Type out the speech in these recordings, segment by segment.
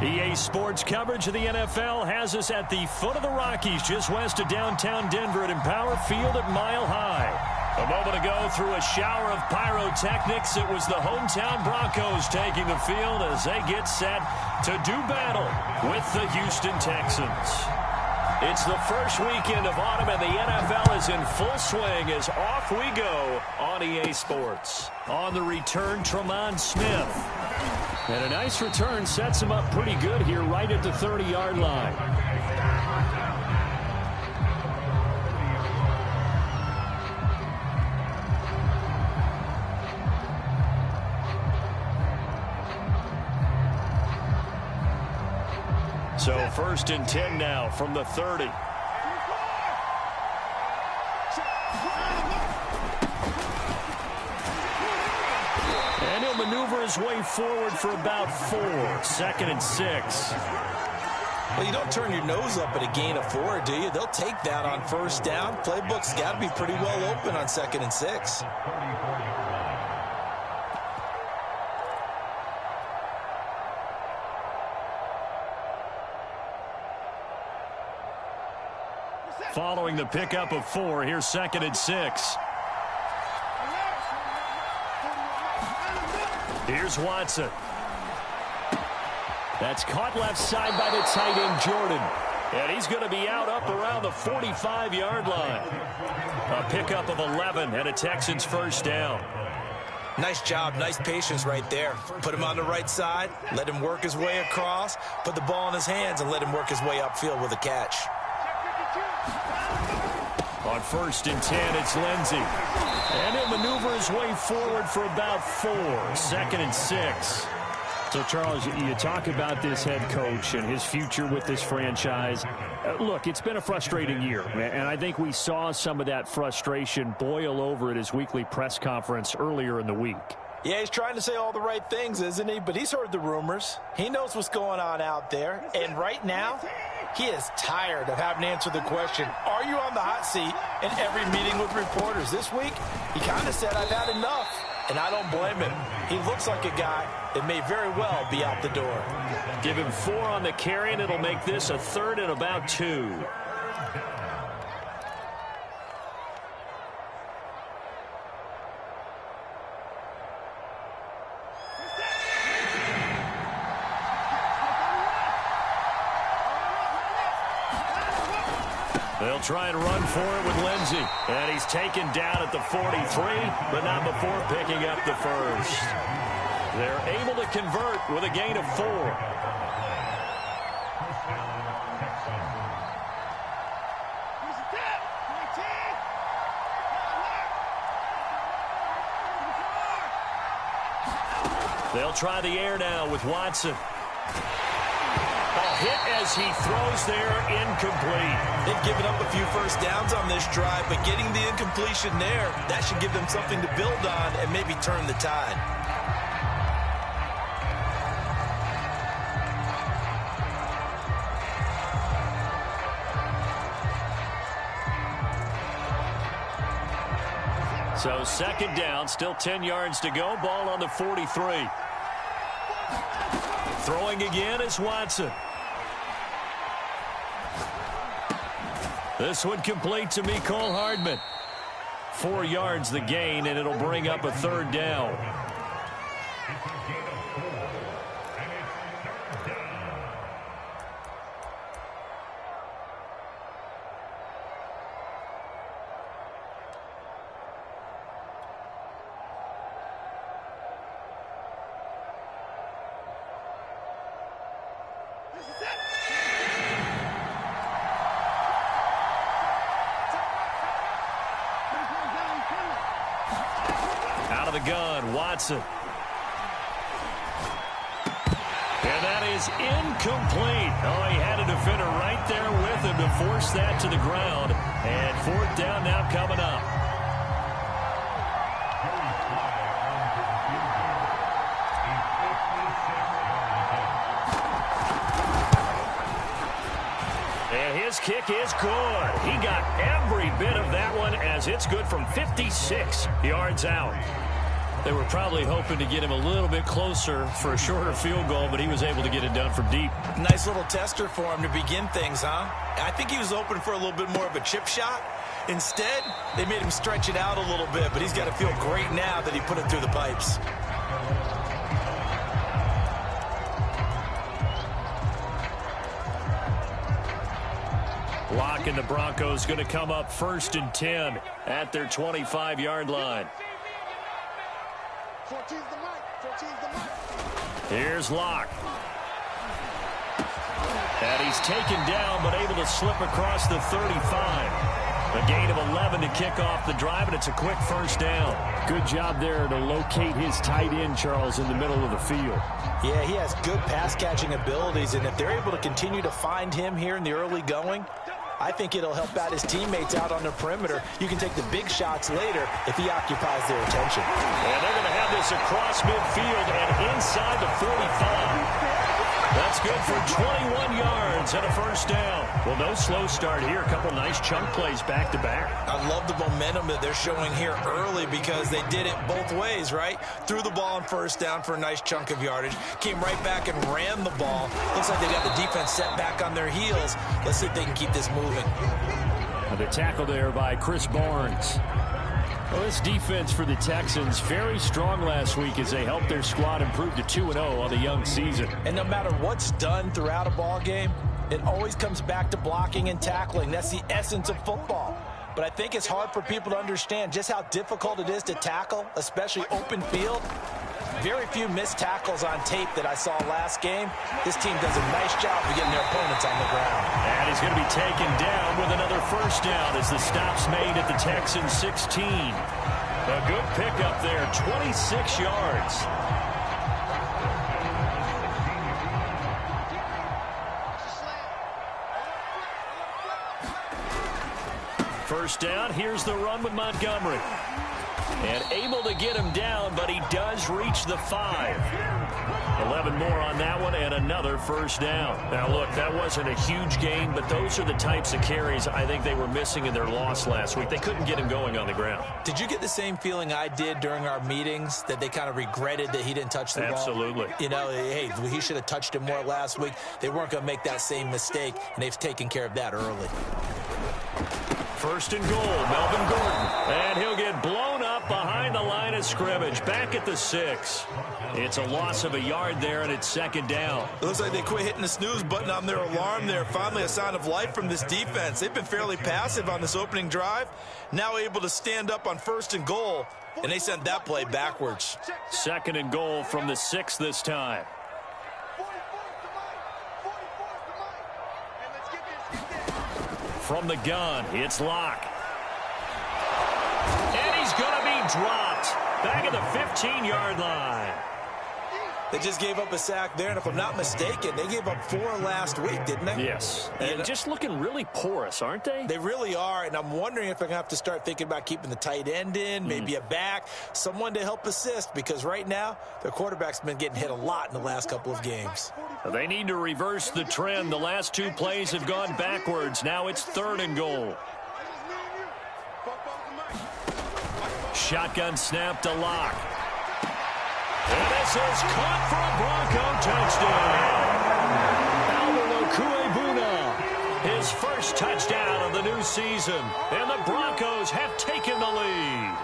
EA Sports coverage of the NFL has us at the foot of the Rockies, just west of downtown Denver at Empower Field at Mile High. A moment ago, through a shower of pyrotechnics, it was the hometown Broncos taking the field as they get set to do battle with the Houston Texans. It's the first weekend of autumn, and the NFL is in full swing as off we go on EA Sports. On the return, Tremont Smith. And a nice return sets him up pretty good here right at the 30-yard line. So 1st and 10 now from the 30. And he'll maneuver his way forward for about 4. 2nd and 6. Well, you don't turn your nose up at a gain of 4, do you? They'll take that on 1st down. Playbook's got to be pretty well open on 2nd and 6. Following the pickup of 4, here's 2nd and 6. Here's Watson. That's caught left side by the tight end, Jordan. And he's going to be out up around the 45-yard line. A pickup of 11 and a Texans 1st down. Nice job, nice patience right there. Put him on the right side, let him work his way across, put the ball in his hands, and let him work his way upfield with a catch. On 1st and 10, it's Lindsey. And he'll maneuver his way forward for about 4. 2nd and 6. So, Charles, you talk about this head coach and his future with this franchise. Look, it's been a frustrating year, and I think we saw some of that frustration boil over at his weekly press conference earlier in the week. Yeah, he's trying to say all the right things, isn't he? But he's heard the rumors. He knows what's going on out there. And right now, he is tired of having to answer the question, are you on the hot seat, in every meeting with reporters. This week, he kind of said, I've had enough. And I don't blame him. He looks like a guy that may very well be out the door. Give him 4 on the carry, and it'll make this a 3rd and about 2. They'll try and run for it with Lindsey. And he's taken down at the 43, but not before picking up the 1st. They're able to convert with a gain of 4. They'll try the air now with Watson. Hit as he throws there, incomplete. They've given up a few 1st downs on this drive, but getting the incompletion there, that should give them something to build on and maybe turn the tide. So 2nd down, still 10 yards to go, ball on the 43. Throwing again is Watson. This one complete to Mecole Hardman. 4 yards the gain, and it'll bring up a 3rd down. Out of the gun, Watson. And that is incomplete. Oh, he had a defender right there with him to force that to the ground. And 4th down now coming up. And his kick is good. He got every bit of that one as it's good from 56 yards out. They were probably hoping to get him a little bit closer for a shorter field goal, but he was able to get it done from deep. Nice little tester for him to begin things, huh? I think he was open for a little bit more of a chip shot. Instead, they made him stretch it out a little bit, but he's got to feel great now that he put it through the pipes. Locke and the Broncos going to come up 1st and 10 at their 25-yard line. Here's Locke. And he's taken down, but able to slip across the 35. A gain of 11 to kick off the drive, and it's a quick first down. Good job there to locate his tight end, Charles, in the middle of the field. Yeah, he has good pass-catching abilities, and if they're able to continue to find him here in the early going, I think it'll help out his teammates out on the perimeter. You can take the big shots later if he occupies their attention. And they're going to have this across midfield and inside the 45. That's good for 21 yards and a first down. Well, no slow start here. A couple nice chunk plays back-to-back. I love the momentum that they're showing here early because they did it both ways, right? Threw the ball on first down for a nice chunk of yardage. Came right back and ran the ball. Looks like they got the defense set back on their heels. Let's see if they can keep this moving. The tackle there by Chris Barnes. Well, this defense for the Texans, very strong last week as they helped their squad improve to 2-0 on the young season. And no matter what's done throughout a ball game, it always comes back to blocking and tackling. That's the essence of football. But I think it's hard for people to understand just how difficult it is to tackle, especially open field. Very few missed tackles on tape that I saw last game. This team does a nice job of getting their opponents on the ground. And he's going to be taken down with another first down as the stop's made at the Texans 16. A good pickup there, 26 yards. First down, here's the run with Montgomery. And able to get him down, but he does reach the 5. 11 more on that one, and another first down. Now, look, that wasn't a huge gain, but those are the types of carries I think they were missing in their loss last week. They couldn't get him going on the ground. Did you get the same feeling I did during our meetings, that they kind of regretted that he didn't touch the ball? Absolutely. You know, hey, he should have touched him more last week. They weren't going to make that same mistake, and they've taken care of that early. First and goal, Melvin Gordon. And he'll get blown up behind the line of scrimmage, back at the 6. It's a loss of a yard there, and it's second down. It looks like they quit hitting the snooze button on their alarm there. Finally a sign of life from this defense. They've been fairly passive on this opening drive. Now able to stand up on first and goal, and they sent that play backwards. Second and goal from the 6 this time. From the gun, it's Locke. And he's going to be dropped back at the 15-yard line. They just gave up a sack there, and if I'm not mistaken, they gave up 4 last week, didn't they? Yes. And just looking really porous, aren't they? They really are, and I'm wondering if they're going to have to start thinking about keeping the tight end in, maybe a back, someone to help assist, because right now their quarterback's been getting hit a lot in the last couple of games. They need to reverse the trend. The last 2 plays have gone backwards. Now it's third and goal. Shotgun snap to Locke. And this is caught for a Bronco touchdown. Alvaro Cuebuna, his first touchdown of the new season. And the Broncos have taken the lead.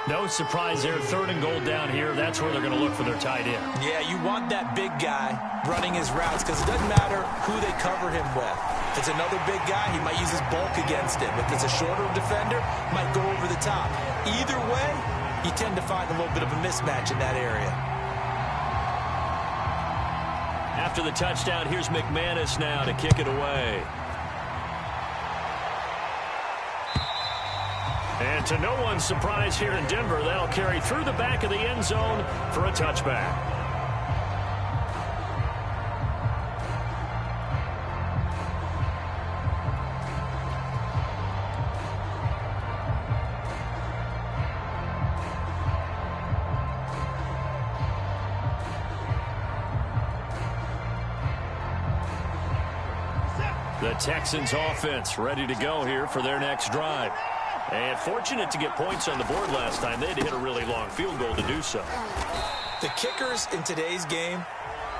No surprise there, third and goal down here. That's where they're going to look for their tight end. Yeah, you want that big guy running his routes because it doesn't matter who they cover him with. If it's another big guy, he might use his bulk against him. If it's a shorter defender, might go over the top. Either way, you tend to find a little bit of a mismatch in that area. After the touchdown, here's McManus now to kick it away. And to no one's surprise here in Denver, that'll carry through the back of the end zone for a touchback. The Texans offense ready to go here for their next drive. And fortunate to get points on the board last time. They had to hit a really long field goal to do so. The kickers in today's game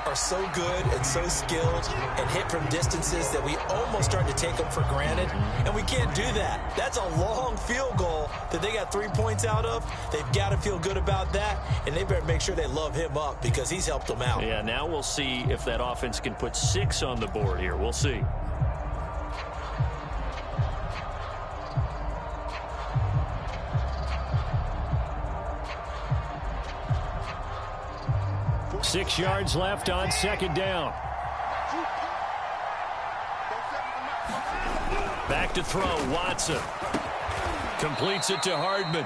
are so good and so skilled and hit from distances that we almost start to take them for granted, and we can't do that. That's a long field goal that they got 3 points out of. They've got to feel good about that, and they better make sure they love him up because he's helped them out. Yeah, now we'll see if that offense can put 6 on the board here. We'll see. Six yards left on second down. Back to throw, Watson. Completes it to Hardman.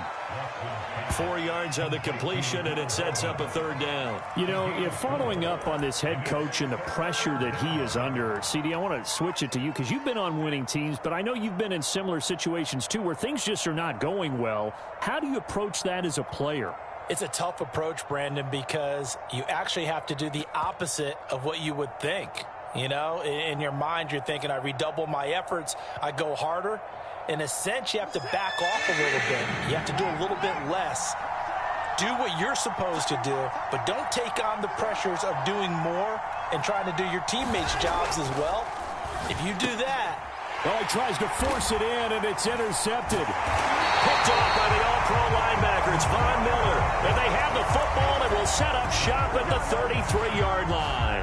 4 yards on the completion, and it sets up a third down. You know, if following up on this head coach and the pressure that he is under, CD, I want to switch it to you because you've been on winning teams, but I know you've been in similar situations too where things just are not going well. How do you approach that as a player? It's a tough approach, Brandon, because you actually have to do the opposite of what you would think. You know, in your mind, you're thinking, I redouble my efforts, I go harder. In a sense, you have to back off a little bit. You have to do a little bit less. Do what you're supposed to do, but don't take on the pressures of doing more and trying to do your teammates' jobs as well. If you do that... Well, he tries to force it in, and it's intercepted. Picked off by the all-pro linebacker. It's Von Miller. And they have the football and will set up shop at the 33-yard line.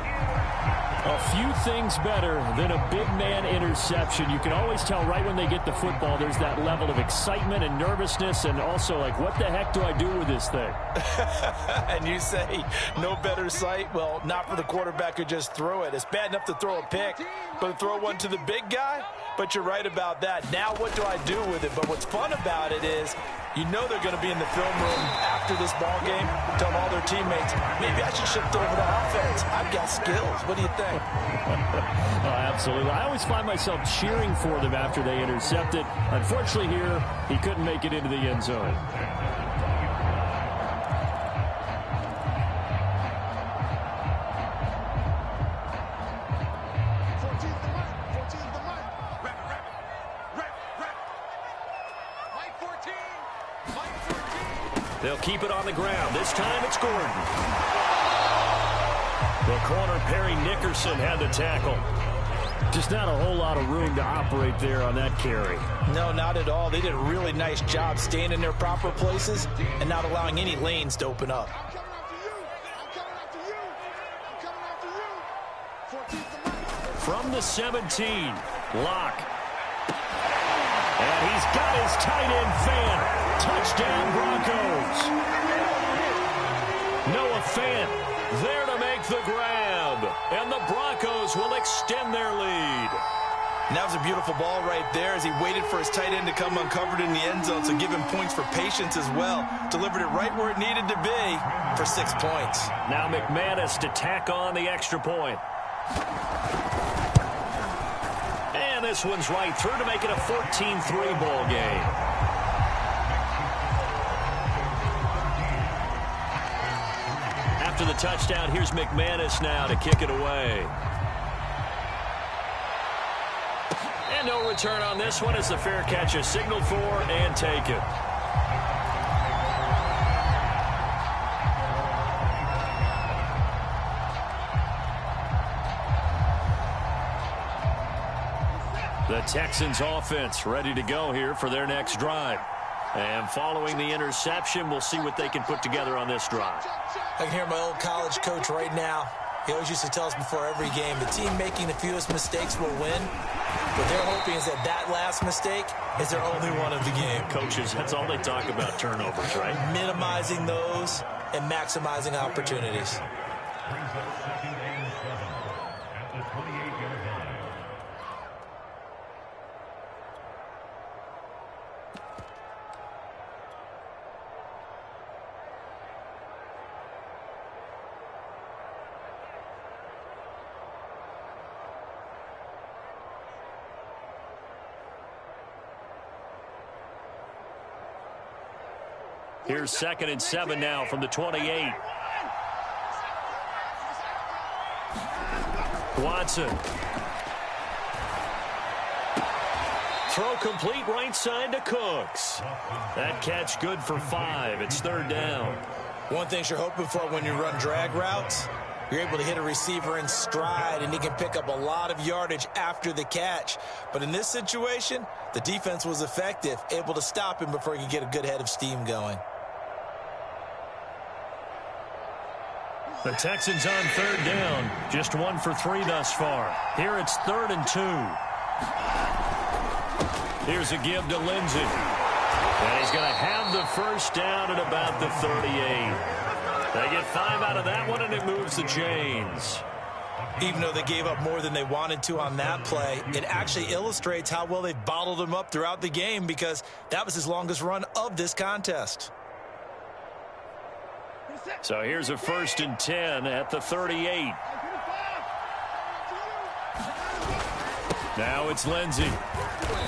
A few things better than a big man interception. You can always tell right when they get the football, there's that level of excitement and nervousness and also like, what the heck do I do with this thing? And you say no better sight? Well, not for the quarterback who just threw it. It's bad enough to throw a pick, but to throw one to the big guy? But you're right about that. Now what do I do with it? But what's fun about it is you know they're going to be in the film room after this ball game, telling all their teammates, maybe I should shift over to offense. I've got skills. What do you think? Absolutely. I always find myself cheering for them after they intercept it. Unfortunately here, he couldn't make it into the end zone. They'll keep it on the ground. This time it's Gordon. The corner, Perry Nickerson, had the tackle. Just not a whole lot of room to operate there on that carry. No, not at all. They did a really nice job staying in their proper places and not allowing any lanes to open up. From the 17, Locke. And he's got his tight end fan. Touchdown, Broncos. Noah Fant there to make the grab. And the Broncos will extend their lead. And that was a beautiful ball right there as he waited for his tight end to come uncovered in the end zone, so give him points for patience as well. Delivered it right where it needed to be for 6 points. Now McManus to tack on the extra point. And this one's right through to make it a 14-3 ball game. After the touchdown, here's McManus now to kick it away. And no return on this one as the fair catch is signaled for and taken. The Texans offense ready to go here for their next drive. And following the interception, we'll see what they can put together on this drive. I can hear my old college coach right now. He always used to tell us before every game, the team making the fewest mistakes will win. What they're hoping is that last mistake is their only one of the game. Coaches, that's all they talk about, turnovers, right? Minimizing those and maximizing opportunities. Here's 2nd and 7 now from the 28. Watson. Throw complete right side to Cooks. That catch good for 5. It's 3rd down. One thing you're hoping for when you run drag routes, you're able to hit a receiver in stride, and he can pick up a lot of yardage after the catch. But in this situation, the defense was effective, able to stop him before he could get a good head of steam going. The Texans on 3rd down. Just 1 for 3 thus far. Here it's 3rd and 2. Here's a give to Lindsey. And he's going to have the first down at about the 38. They get 5 out of that one, and it moves the chains. Even though they gave up more than they wanted to on that play, it actually illustrates how well they bottled him up throughout the game, because that was his longest run of this contest. So here's a 1st and 10 at the 38. Now it's Lindsey.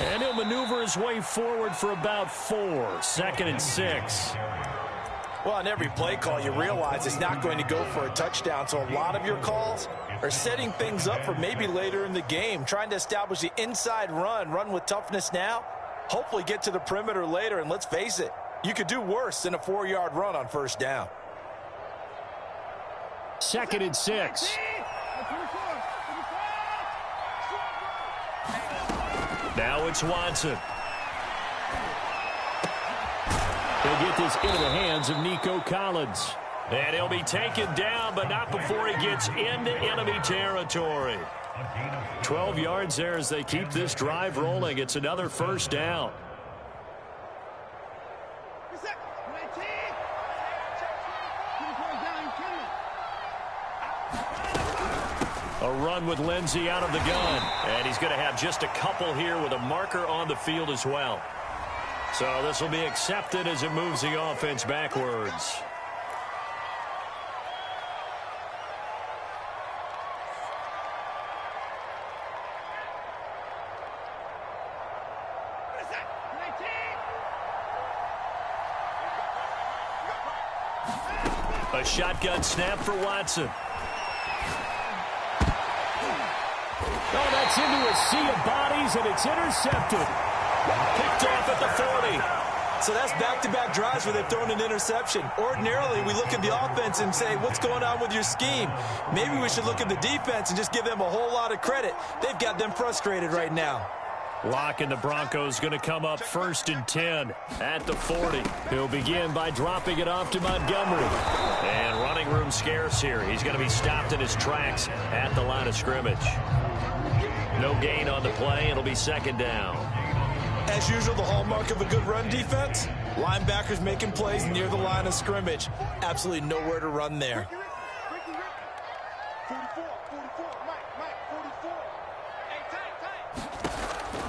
And he'll maneuver his way forward for about 4. 2nd and 6. Well, on every play call, you realize it's not going to go for a touchdown. So a lot of your calls are setting things up for maybe later in the game, trying to establish the inside run with toughness now, hopefully get to the perimeter later. And let's face it, you could do worse than a 4-yard run on 1st down. 2nd and 6. Now it's Watson. He'll get this into the hands of Nico Collins. And he'll be taken down, but not before he gets into enemy territory. 12 yards there as they keep this drive rolling. It's another 1st down. A run with Lindsey out of the gun. And he's going to have just a couple here with a marker on the field as well. So this will be accepted as it moves the offense backwards. A shotgun snap for Watson. Oh, that's into a sea of bodies, and it's intercepted. Picked off at the 40. So that's back-to-back drives where they've thrown an interception. Ordinarily, we look at the offense and say, what's going on with your scheme? Maybe we should look at the defense and just give them a whole lot of credit. They've got them frustrated right now. Lock and the Broncos going to come up 1st and 10 at the 40. He'll begin by dropping it off to Montgomery. And running room scarce here. He's going to be stopped in his tracks at the line of scrimmage. No gain on the play. It'll be 2nd down. As usual, the hallmark of a good run defense, linebackers making plays near the line of scrimmage. Absolutely nowhere to run there.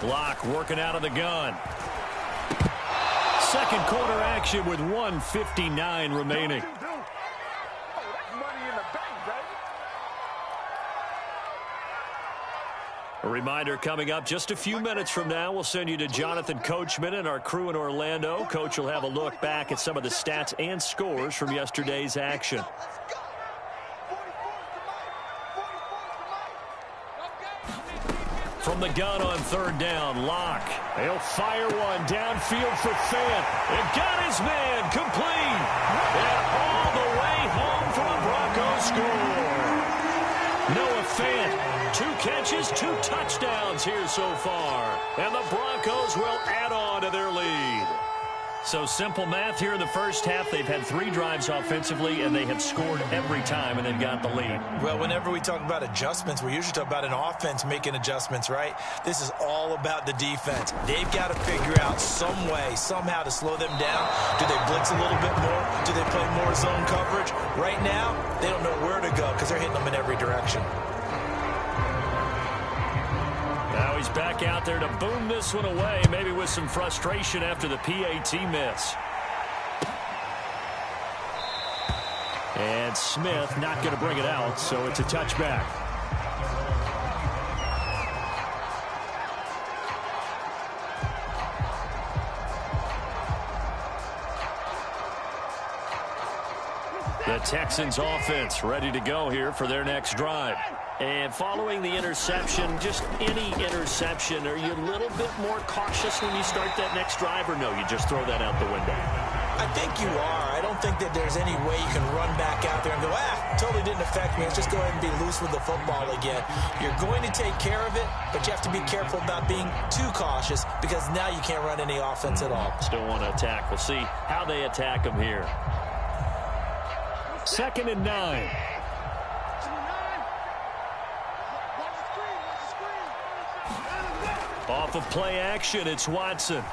Block working out of the gun. 2nd quarter action with 1:59 remaining. A reminder coming up just a few minutes from now, we'll send you to Jonathan Coachman and our crew in Orlando. Coach will have a look back at some of the stats and scores from yesterday's action. From the gun on 3rd down, Locke. He'll fire one downfield for Fant. It got his man complete. And all the way home for the Broncos score. Noah Fant, 2 catches, 2 touchdowns here so far. And the Broncos will add on to their lead. So simple math here in the first half. They've had 3 drives offensively, and they have scored every time, and they've got the lead. Well, whenever we talk about adjustments, we usually talk about an offense making adjustments, right? This is all about the defense. They've got to figure out some way, somehow to slow them down. Do they blitz a little bit more? Do they play more zone coverage? Right now, they don't know where to go because they're hitting them in every direction. Now he's back out there to boom this one away, maybe with some frustration after the PAT miss. And Smith not going to bring it out, so it's a touchback. The The Texans offense ready to go here for their next drive. And following the interception, just any interception, are you a little bit more cautious when you start that next drive, or no, you just throw that out the window? I think you are. I don't think that there's any way you can run back out there and go, totally didn't affect me. Let's just go ahead and be loose with the football again. You're going to take care of it, but you have to be careful about being too cautious because now you can't run any offense at all. Still want to attack. We'll see how they attack them here. 2nd and 9. Off of play action, it's Watson.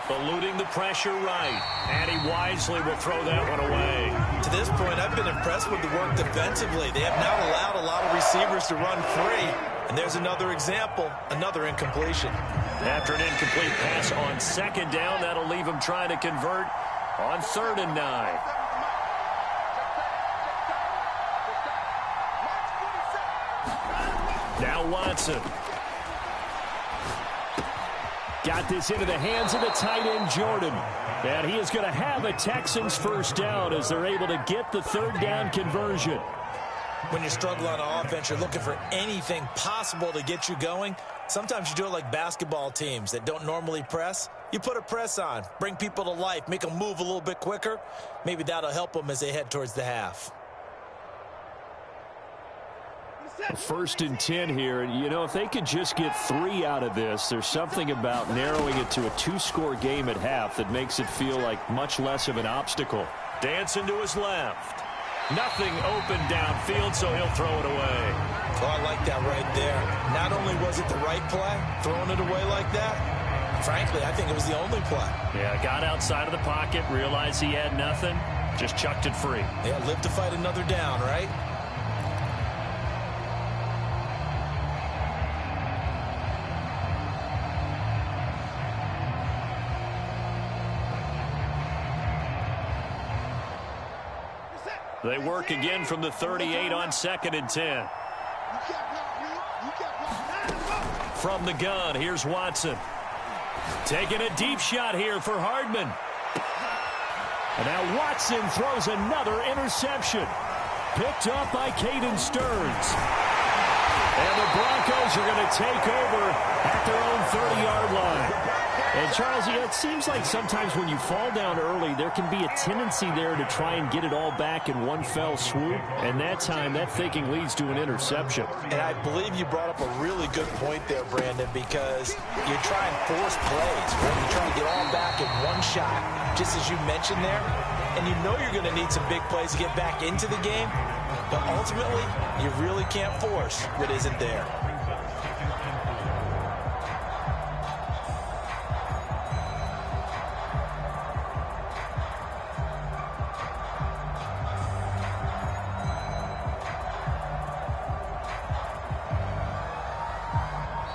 Eluding the pressure right. And he wisely will throw that one away. To this point, I've been impressed with the work defensively. They have now allowed a lot of receivers to run free. And there's another example, another incompletion. After an incomplete pass on 2nd down, that'll leave him trying to convert on 3rd and 9. Now Watson. Got this into the hands of the tight end, Jordan. And he is going to have a Texans first down as they're able to get the 3rd down conversion. When you struggle on offense, you're looking for anything possible to get you going. Sometimes you do it like basketball teams that don't normally press. You put a press on, bring people to life, make them move a little bit quicker. Maybe that'll help them as they head towards the half. 1st and 10 here, and you know, if they could just get 3 out of this, there's something about narrowing it to a 2-score game at half that makes it feel like much less of an obstacle. Dancing to his left. Nothing open downfield, so he'll throw it away. Oh, I like that right there. Not only was it the right play, throwing it away like that, frankly, I think it was the only play. Yeah, got outside of the pocket, realized he had nothing, just chucked it free. Yeah, live to fight another down, right? They work again from the 38 on 2nd and 10. From the gun, here's Watson. Taking a deep shot here for Hardman. And now Watson throws another interception. Picked up by Caden Stearns. And the Broncos are going to take over at their own 30-yard line. And, Charles, it seems like sometimes when you fall down early, there can be a tendency there to try and get it all back in one fell swoop. And that time, that thinking leads to an interception. And I believe you brought up a really good point there, Brandon, because you try and force plays, right? You try to get all back in one shot, just as you mentioned there. And you know you're going to need some big plays to get back into the game. But ultimately, you really can't force what isn't there.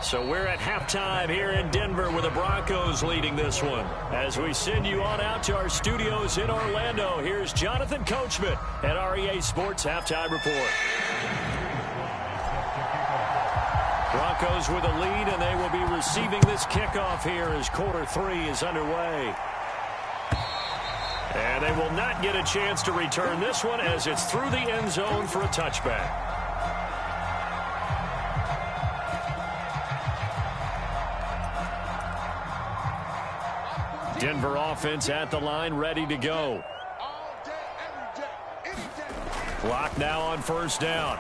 So we're at halftime here in Denver with the Broncos leading this one. As we send you on out to our studios in Orlando, here's Jonathan Coachman at REA Sports Halftime Report. Broncos with a lead, and they will be receiving this kickoff here as quarter 3 is underway. And they will not get a chance to return this one as it's through the end zone for a touchback. Denver offense at the line, ready to go. Clock now on 1st down.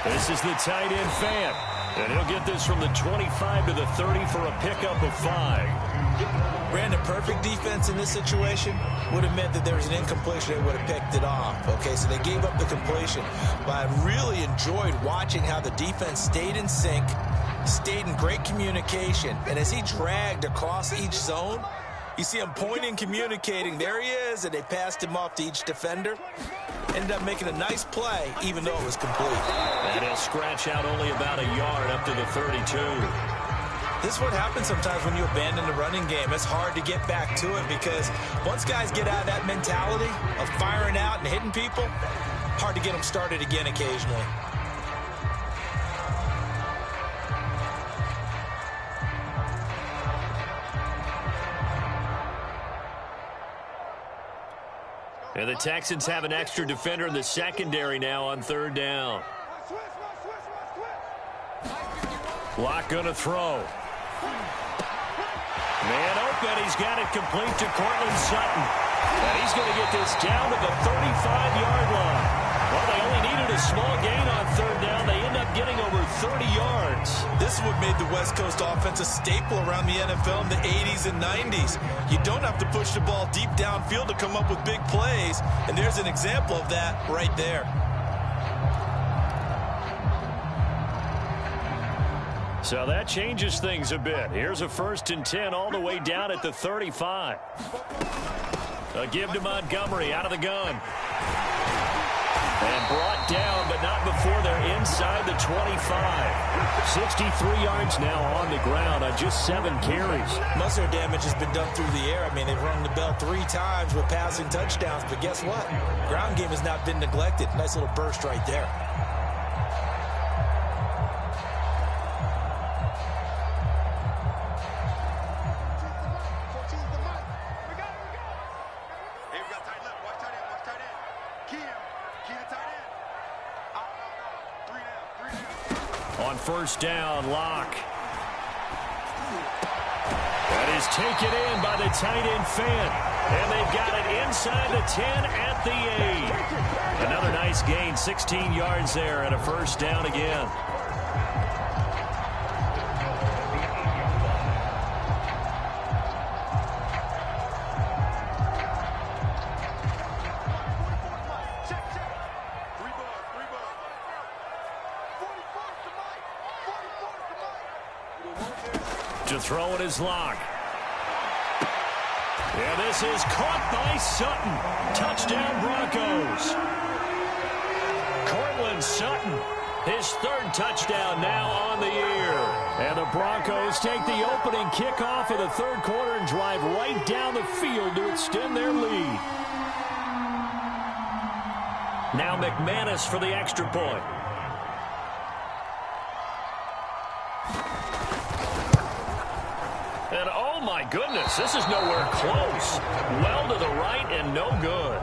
This is the tight end Fant. And he'll get this from the 25 to the 30 for a pickup of 5. Brandon, perfect defense in this situation would have meant that there was an incompletion. They would have picked it off. Okay, so they gave up the completion. But I really enjoyed watching how the defense stayed in sync, stayed in great communication. And as he dragged across each zone, you see him pointing, communicating. There he is, and they passed him off to each defender. Ended up making a nice play, even though it was complete. And he'll scratch out only about a yard up to the 32. This is what happens sometimes when you abandon the running game. It's hard to get back to it because once guys get out of that mentality of firing out and hitting people, hard to get them started again occasionally. And the Texans have an extra defender in the secondary now on third down. Locke going to throw. Man open. He's got it complete to Cortland Sutton. And he's going to get this down to the 35-yard line. Well, they only needed a small gain on third down. They end up getting over 30 yards. This is what made the West Coast offense a staple around the NFL in the 80s and 90s. You don't have to push the ball deep downfield to come up with big plays, and there's an example of that right there. So that changes things a bit. Here's a 1st and 10 all the way down at the 35. A give to Montgomery out of the gun. And brought down, but not before they're inside the 25. 63 yards now on the ground on just 7 carries. Most of their damage has been done through the air. I mean, they've rung the bell 3 times with passing touchdowns, but guess what? Ground game has not been neglected. Nice little burst right there. On 1st down, Locke. That is taken in by the tight end Fant. And they've got it inside the 10 at the 8. Another nice gain, 16 yards there and a 1st down again. To throw it is Locke. And this is caught by Sutton. Touchdown Broncos. Cortland Sutton, his 3rd touchdown now on the year. And the Broncos take the opening kickoff of the 3rd quarter and drive right down the field to extend their lead. Now McManus for the extra point. And oh my goodness, this is nowhere close. Well to the right and no good.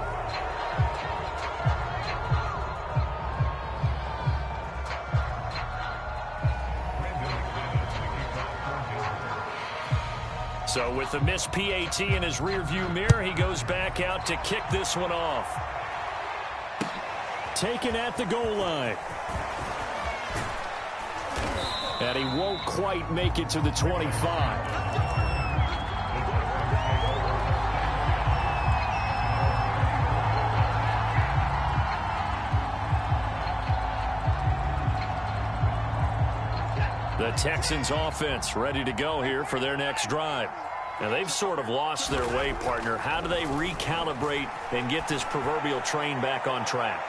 So with the missed PAT in his rearview mirror, he goes back out to kick this one off. Taken at the goal line. And he won't quite make it to the 25. The Texans offense ready to go here for their next drive. Now they've sort of lost their way, partner. How do they recalibrate and get this proverbial train back on track?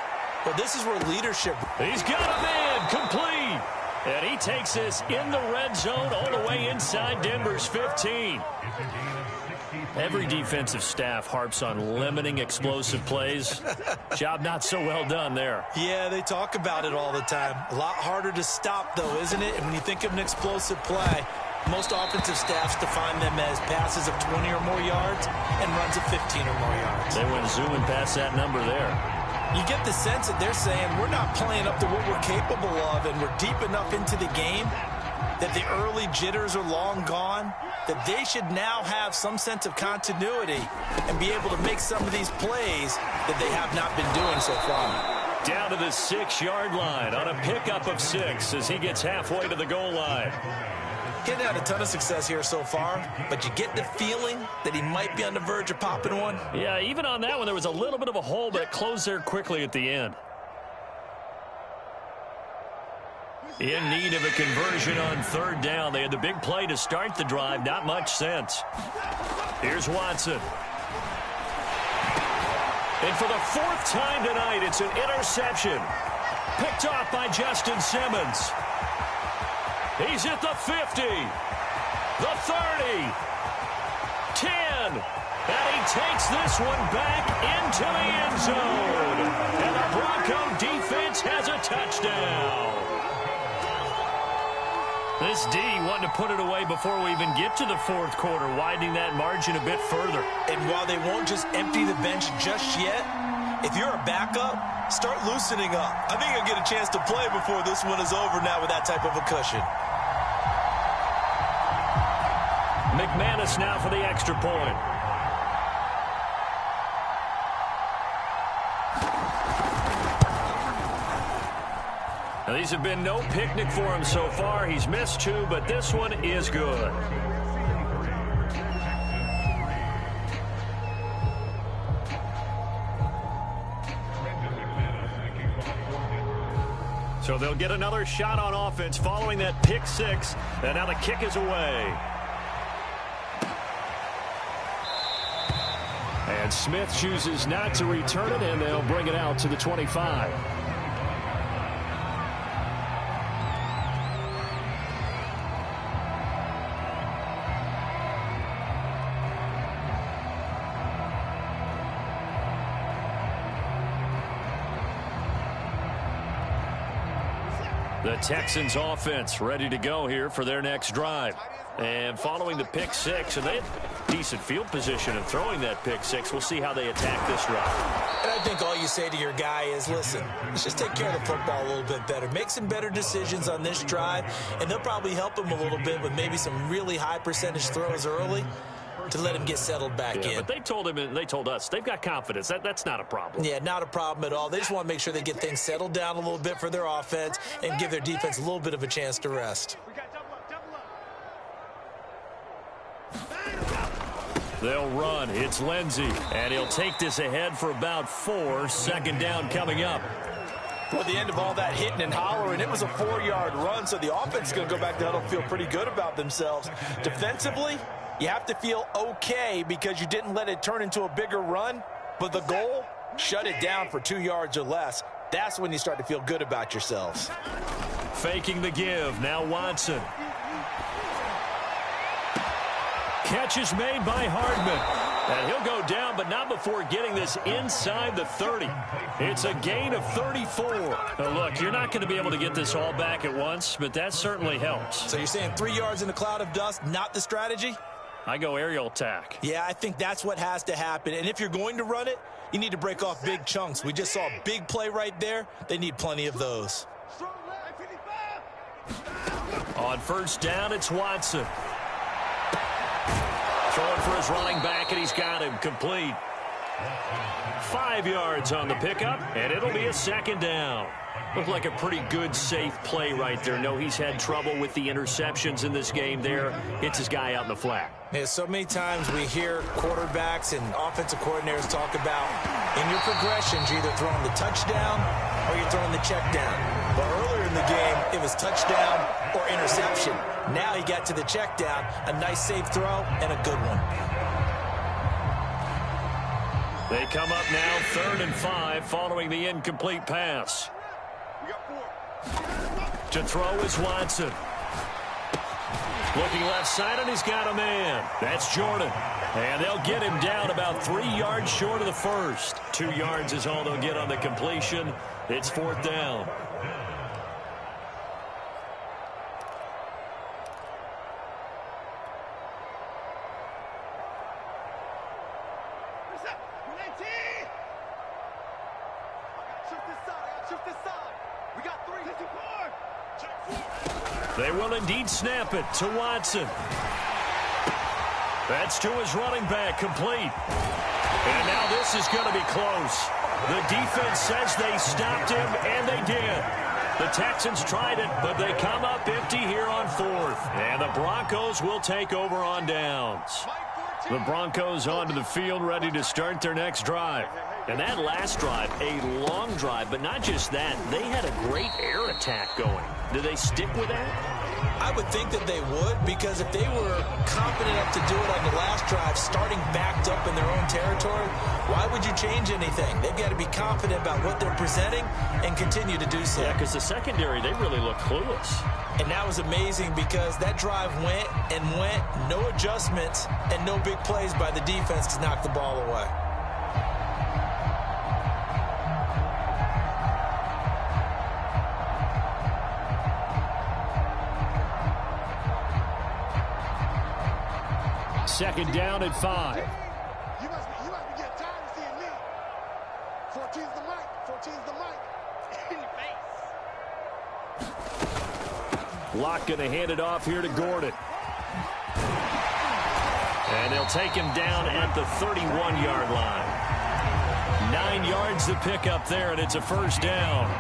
Well, this is where leadership... He's got him in, complete. And he takes this in the red zone all the way inside Denver's 15. Every defensive staff harps on limiting explosive plays. Job not so well done there. Yeah, they talk about it all the time. A lot harder to stop, though, isn't it? And when you think of an explosive play, most offensive staffs define them as passes of 20 or more yards and runs of 15 or more yards. They went zooming past that number there. You get the sense that they're saying we're not playing up to what we're capable of, and we're deep enough into the game that the early jitters are long gone, that they should now have some sense of continuity and be able to make some of these plays that they have not been doing so far. Down to the 6-yard line on a pickup of 6 as he gets halfway to the goal line. Getting had a ton of success here so far, but you get the feeling that he might be on the verge of popping one. Yeah, even on that one, there was a little bit of a hole, but it closed there quickly at the end. In need of a conversion on third down. They had the big play to start the drive. Not much sense. Here's Watson. And for the 4th time tonight, it's an interception. Picked off by Justin Simmons. He's at the 50, the 30, 10, and he takes this one back into the end zone. And the Bronco defense has a touchdown. This D wanting to put it away before we even get to the fourth quarter, widening that margin a bit further. And while they won't just empty the bench just yet, if you're a backup, start loosening up. I think you'll get a chance to play before this one is over now with that type of a cushion. McManus now for the extra point. Now, these have been no picnic for him so far. He's missed 2, but this one is good. So they'll get another shot on offense following that pick 6. And now the kick is away. And Smith chooses not to return it, and they'll bring it out to the 25. The Texans offense ready to go here for their next drive. And following the pick 6, and they had decent field position and throwing that pick 6. We'll see how they attack this drive. And I think all you say to your guy is, listen, let's just take care of the football a little bit better. Make some better decisions on this drive, and they'll probably help him a little bit with maybe some really high percentage throws early to let him get settled back in. But they told him and they told us they've got confidence. That's not a problem. Yeah, not a problem at all. They just want to make sure they get things settled down a little bit for their offense and give their defense a little bit of a chance to rest. They'll run. It's Lindsey, and he'll take this ahead for about 4. Second down coming up. Well, at the end of all that hitting and hollering, it was a 4-yard run, so the offense is going to go back to huddle, feel pretty good about themselves. Defensively, you have to feel okay because you didn't let it turn into a bigger run, but the goal, shut it down for 2 yards or less. That's when you start to feel good about yourselves. Faking the give. Now Watson. Catch is made by Hardman. And he'll go down, but not before getting this inside the 30. It's a gain of 34. Now look, you're not going to be able to get this all back at once, but that certainly helps. So you're saying 3 yards in a cloud of dust, not the strategy? I go aerial attack. Yeah, I think that's what has to happen. And if you're going to run it, you need to break off big chunks. We just saw a big play right there. They need plenty of those. On first down, it's Watson. Throwing for his running back, and he's got him complete. 5 yards on the pickup, and it'll be a second down. Looked like a pretty good, safe play right there. No, he's had trouble with the interceptions in this game there. Hits his guy out in the flat. Yeah, so many times we hear quarterbacks and offensive coordinators talk about in your progressions, you're either throwing the touchdown or you're throwing the check down. But earlier in the game, it was touchdown or interception. Now he got to the check down, a nice safe throw, and a good one. They come up now 3rd and 5 following the incomplete pass. To throw is Watson. Looking left side, and he's got a man. That's Jordan. And they'll get him down about 3 yards short of the first. 2 yards is all they'll get on the completion. It's 4th down. They will indeed snap it to Watson. That's to his running back, complete. And now this is going to be close. The defense says they stopped him, and they did. The Texans tried it, but they come up empty here on 4th. And the Broncos will take over on downs. The Broncos onto the field, ready to start their next drive. And that last drive, a long drive, but not just that. They had a great air attack going. Do they stick with that? I would think that they would, because if they were confident enough to do it on the last drive, starting backed up in their own territory, why would you change anything? They've got to be confident about what they're presenting and continue to do so. Yeah, because the secondary, they really look clueless. And that was amazing because that drive went and went, no adjustments, and no big plays by the defense to knock the ball away. second down at 5. You must be getting tired of seeing me. 14's the mic. 14's the mic. In your face. Locke going to hand it off here to Gordon. And they'll take him down at the 31-yard line. 9 yards to pick up there, and it's a first down.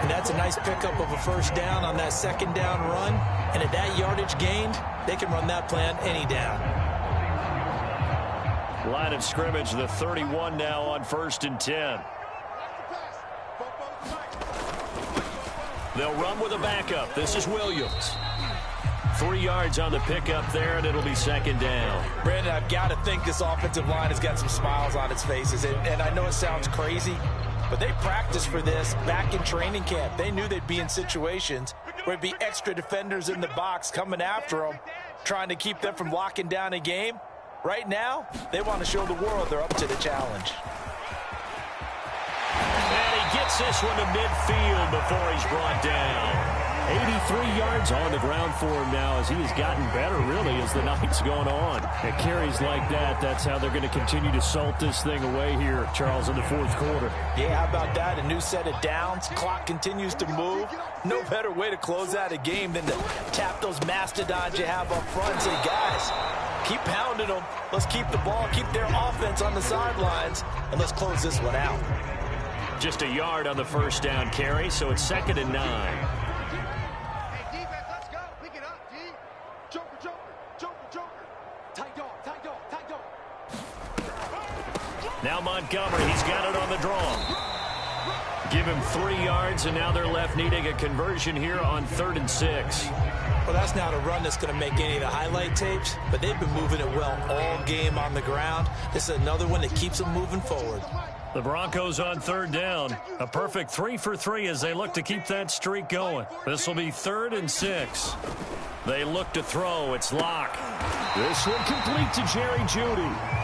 And that's a nice pickup of a first down on that second down run. And at that yardage gained, they can run that plan any down. Line of scrimmage, the 31 now on 1st and 10. They'll run with a backup. This is Williams. 3 yards on the pickup there, and it'll be second down. Brandon, I've got to think this offensive line has got some smiles on its faces. And I know it sounds crazy, but they practiced for this back in training camp. They knew they'd be in situations where it'd be extra defenders in the box coming after them, trying to keep them from locking down a game. Right now, they want to show the world they're up to the challenge. And he gets this one to midfield before he's brought down. 83 yards on the ground for him now as he has gotten better, really, as the night's gone on. At carries like that, that's how they're going to continue to salt this thing away here, Charles, in the fourth quarter. Yeah, how about that? A new set of downs. Clock continues to move. No better way to close out a game than to tap those mastodons you have up front and say, guys, keep pounding them. Let's keep the ball, keep their offense on the sidelines, and let's close this one out. Just a yard on the first down carry, so it's 2nd and 9. Now Montgomery, he's got it on the draw. Give him 3 yards, and now they're left needing a conversion here on 3rd and 6. Well, that's not a run that's going to make any of the highlight tapes, but they've been moving it well all game on the ground. This is another one that keeps them moving forward. The Broncos on 3rd down. A perfect 3 for 3 as they look to keep that streak going. This will be 3rd and 6. They look to throw. It's Locke. This one complete to Jerry Jeudy.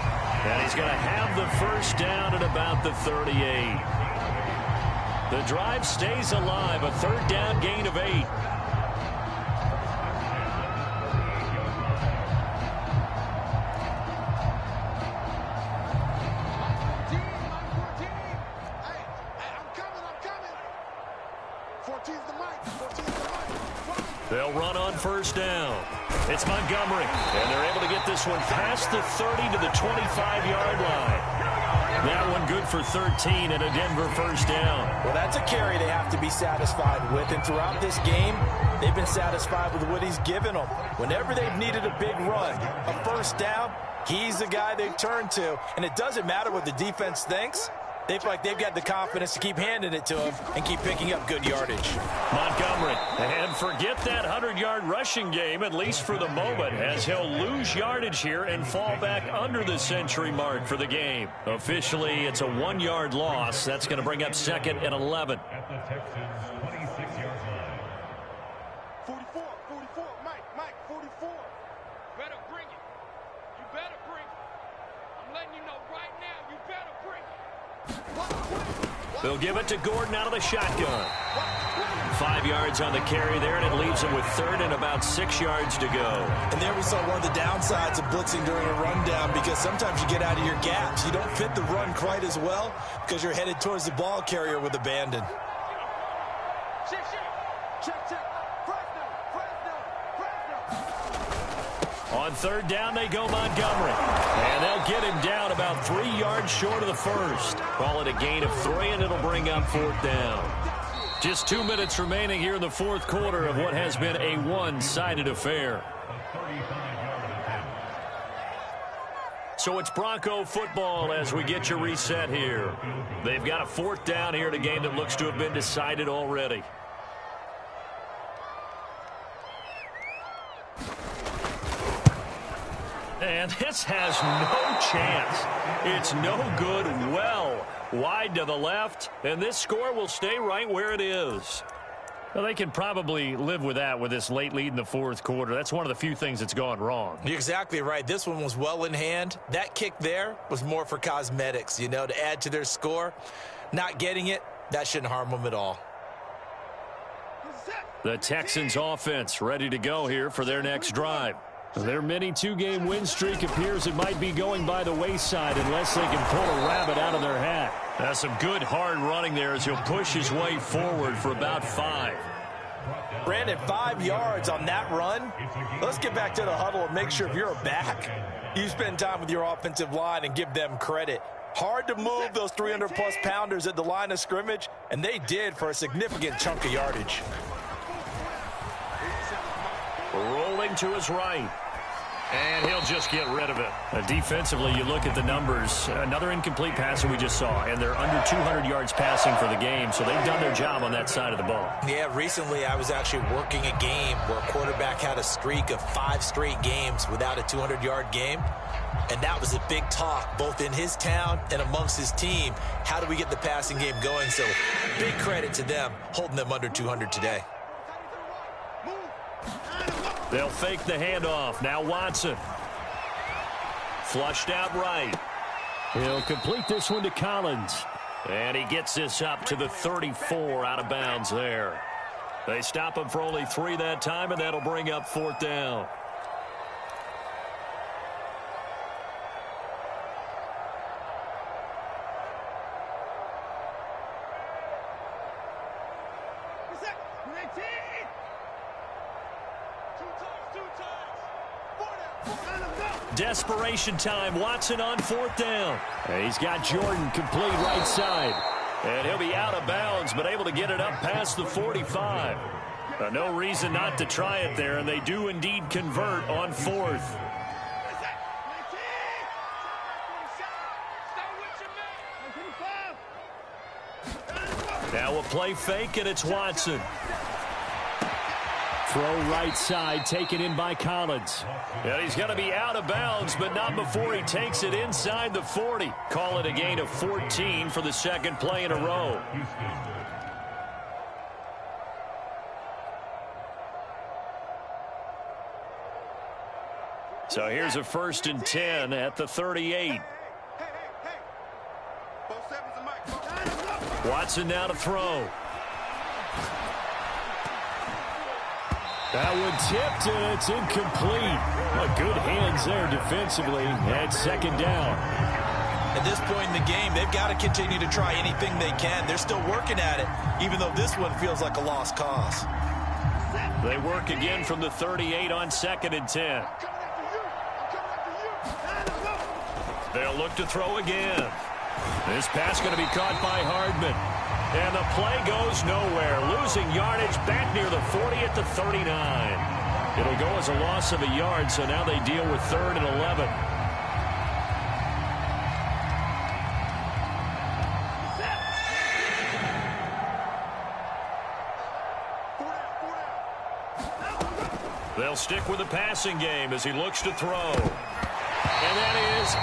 And he's going to have the first down at about the 38. The drive stays alive. A 3rd down gain of 8. They'll run on first down. It's Montgomery, and they're able to get this one past the 30 to the 25-yard line. That one good for 13 and a Denver first down. Well, that's a carry they have to be satisfied with, and throughout this game, they've been satisfied with what he's given them. Whenever they've needed a big run, a first down, he's the guy they turn to, and it doesn't matter what the defense thinks. They feel like they've got the confidence to keep handing it to him and keep picking up good yardage. Montgomery, and forget that 100-yard rushing game, at least for the moment, as he'll lose yardage here and fall back under the century mark for the game. Officially, it's a 1-yard loss. That's going to bring up 2nd and 11. 44, Mike, 44. Better bring it. You better bring it. I'm letting you know right now, you better bring it. They'll give it to Gordon out of the shotgun. 5 yards on the carry there, and it leaves him with 3rd and about 6 yards to go. And there we saw one of the downsides of blitzing during a rundown, because sometimes you get out of your gaps. You don't fit the run quite as well because you're headed towards the ball carrier with abandon. On 3rd down, they go Montgomery. And they'll get him down about 3 yards short of the first. Call it a gain of 3, and it'll bring up 4th down. Just 2 minutes remaining here in the fourth quarter of what has been a one-sided affair. So it's Bronco football as we get you reset here. They've got a 4th down here in a game that looks to have been decided already. And this has no chance. It's no good. Well wide to the left, and this score will stay right where it is. Well, they can probably live with that with this late lead in the fourth quarter. That's one of the few things that's gone wrong. You're exactly right. This one was well in hand. That kick there was more for cosmetics, you know, to add to their score. Not getting it, that shouldn't harm them at all. The Texans offense ready to go here for their next drive. Their mini two-game win streak appears it might be going by the wayside unless they can pull a rabbit out of their hat. That's some good hard running there as he'll push his way forward for about 5. Brandon, 5 yards on that run. Let's get back to the huddle and make sure if you're a back, you spend time with your offensive line and give them credit. Hard to move those 300-plus pounders at the line of scrimmage, and they did for a significant chunk of yardage. Rolling to his right. And he'll just get rid of it. Defensively, you look at the numbers. Another incomplete passer we just saw, and they're under 200 yards passing for the game, so they've done their job on that side of the ball. Yeah, recently I was actually working a game where a quarterback had a streak of 5 straight games without a 200-yard game, and that was a big talk both in his town and amongst his team. How do we get the passing game going? So big credit to them holding them under 200 today. They'll fake the handoff. Now Watson. Flushed out right. He'll complete this one to Collins. And he gets this up to the 34 out of bounds there. They stop him for only 3 that time, and that'll bring up 4th down. Desperation time. Watson on 4th down. And he's got Jordan complete right side. And he'll be out of bounds, but able to get it up past the 45. No reason not to try it there, and they do indeed convert on 4th. Now a play fake, and it's Watson. Throw right side, taken in by Collins. And he's going to be out of bounds, but not before he takes it inside the 40. Call it a gain of 14 for the second play in a row. So here's a 1st and 10 at the 38. Watson now to throw. That one tipped, and it's incomplete. Good hands there defensively, and 2nd down. At this point in the game, they've got to continue to try anything they can. They're still working at it, even though this one feels like a lost cause. They work again from the 38 on 2nd and 10. They'll look to throw again. This pass going to be caught by Hardman. And the play goes nowhere. Losing yardage back near the 40 at the 39. It'll go as a loss of a yard, so now they deal with 3rd and 11. They'll stick with the passing game as he looks to throw. And that is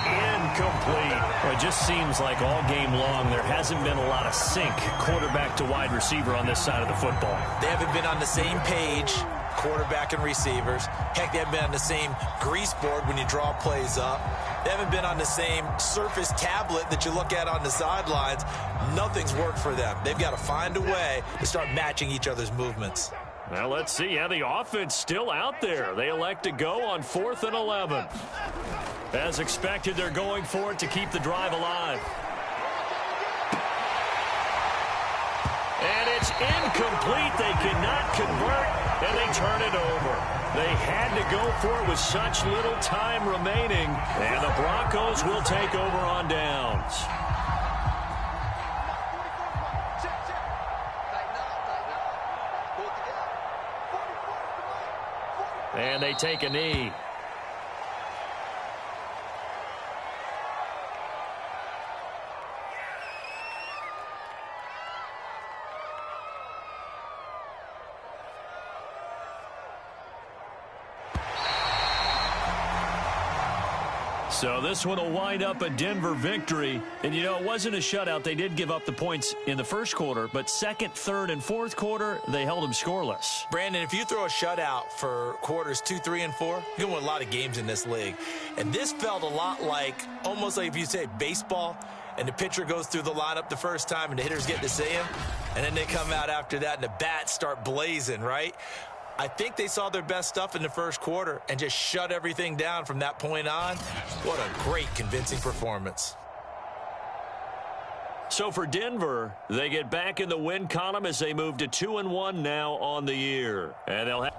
incomplete. Well, it just seems like all game long there hasn't been a lot of sync quarterback to wide receiver on this side of the football. They haven't been on the same page, quarterback and receivers. Heck, they haven't been on the same grease board when you draw plays up. They haven't been on the same surface tablet that you look at on the sidelines. Nothing's worked for them. They've got to find a way to start matching each other's movements. Well, let's see how the offense still out there. They elect to go on 4th and 11. As expected, they're going for it to keep the drive alive. And it's incomplete. They cannot convert, and they turn it over. They had to go for it with such little time remaining, and the Broncos will take over on downs. And they take a knee. So this one will wind up a Denver victory. And, you know, it wasn't a shutout. They did give up the points in the first quarter. But second, third, and fourth quarter, they held them scoreless. Brandon, if you throw a shutout for quarters 2, 3, and 4, you're going to win a lot of games in this league. And this felt a lot like, almost like if you say baseball, and the pitcher goes through the lineup the first time and the hitters get to see him, and then they come out after that and the bats start blazing, right? I think they saw their best stuff in the first quarter and just shut everything down from that point on. What a great, convincing performance. So for Denver, they get back in the win column as they move to 2-1 now on the year. And they'll have